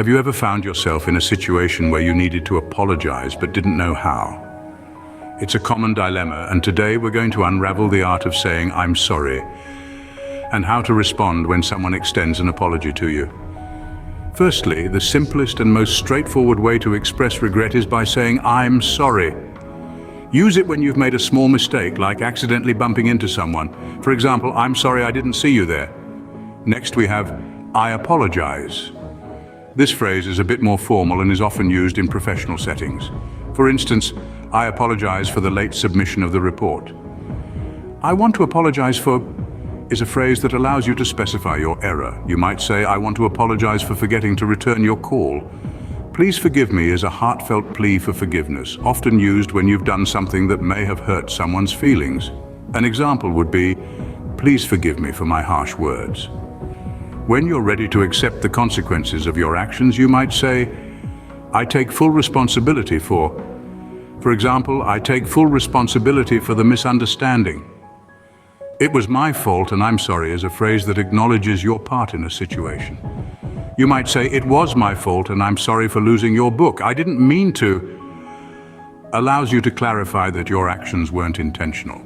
Have you ever found yourself in a situation where you needed to apologize but didn't know how? It's a common dilemma, and today we're going to unravel the art of saying "I'm sorry" and how to respond when someone extends an apology to you. Firstly, the simplest and most straightforward way to express regret is by saying "I'm sorry." Use it when you've made a small mistake, like accidentally bumping into someone. For example, "I'm sorry I didn't see you there." Next we have "I apologize." This phrase is a bit more formal and is often used in professional settings. For instance, "I apologize for the late submission of the report." "I want to apologize for" is a phrase that allows you to specify your error. You might say, "I want to apologize for forgetting to return your call." "Please forgive me" is a heartfelt plea for forgiveness, often used when you've done something that may have hurt someone's feelings. An example would be, "Please forgive me for my harsh words." When you're ready to accept the consequences of your actions, you might say, "I take full responsibility for." For example, "I take full responsibility for the misunderstanding." "It was my fault and I'm sorry" is a phrase that acknowledges your part in a situation. You might say, "It was my fault and I'm sorry for losing your book. I didn't mean to." Allows you to clarify that your actions weren't intentional.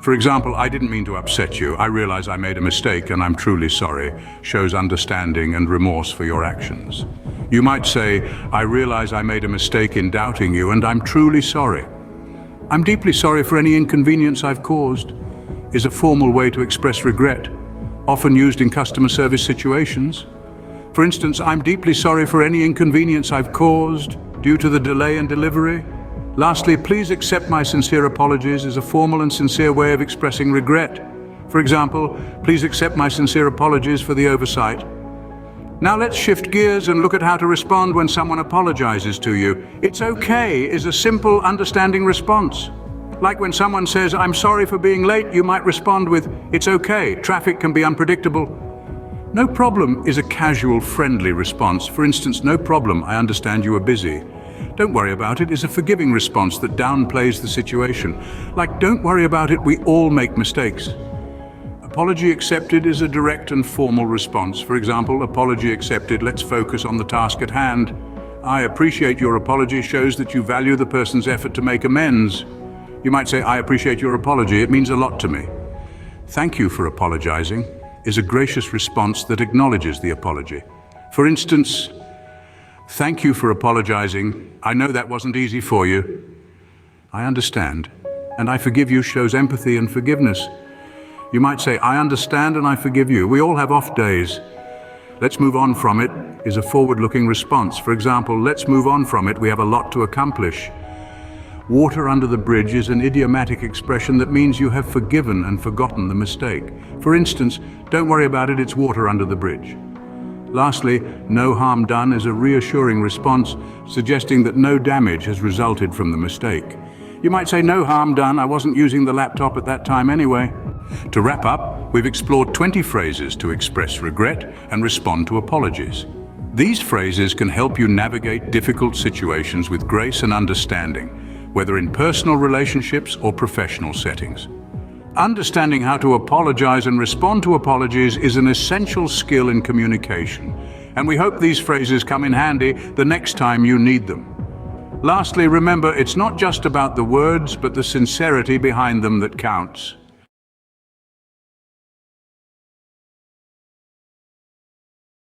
For example, "I didn't mean to upset you. I realize I made a mistake and I'm truly sorry," shows understanding and remorse for your actions. You might say, "I realize I made a mistake in doubting you and I'm truly sorry." "I'm deeply sorry for any inconvenience I've caused" is a formal way to express regret, often used in customer service situations. For instance, "I'm deeply sorry for any inconvenience I've caused due to the delay in delivery." Lastly, "Please accept my sincere apologies" is a formal and sincere way of expressing regret. For example, "Please accept my sincere apologies for the oversight." Now let's shift gears and look at how to respond when someone apologizes to you. "It's okay" is a simple, understanding response. Like when someone says, "I'm sorry for being late," you might respond with, "It's okay, traffic can be unpredictable." "No problem" is a casual, friendly response. For instance, "No problem, I understand you are busy." "Don't worry about it" is a forgiving response that downplays the situation. Like, "Don't worry about it, we all make mistakes." "Apology accepted" is a direct and formal response. For example, "Apology accepted, let's focus on the task at hand." "I appreciate your apology" shows that you value the person's effort to make amends. You might say, "I appreciate your apology, it means a lot to me." "Thank you for apologizing" is a gracious response that acknowledges the apology. For instance, "Thank you for apologizing. I know that wasn't easy for you." "I understand and I forgive you" shows empathy and forgiveness. You might say, "I understand and I forgive you. We all have off days. Let's move on from it" is a forward-looking response. For example, "Let's move on from it. We have a lot to accomplish." "Water under the bridge" is an idiomatic expression that means you have forgiven and forgotten the mistake. For instance, "Don't worry about it, it's water under the bridge." Lastly, "No harm done" is a reassuring response, suggesting that no damage has resulted from the mistake. You might say, "No harm done, I wasn't using the laptop at that time anyway." To wrap up, we've explored 20 phrases to express regret and respond to apologies. These phrases can help you navigate difficult situations with grace and understanding, whether in personal relationships or professional settings. Understanding how to apologize and respond to apologies is an essential skill in communication, and we hope these phrases come in handy the next time you need them. Lastly, remember, it's not just about the words, but the sincerity behind them that counts.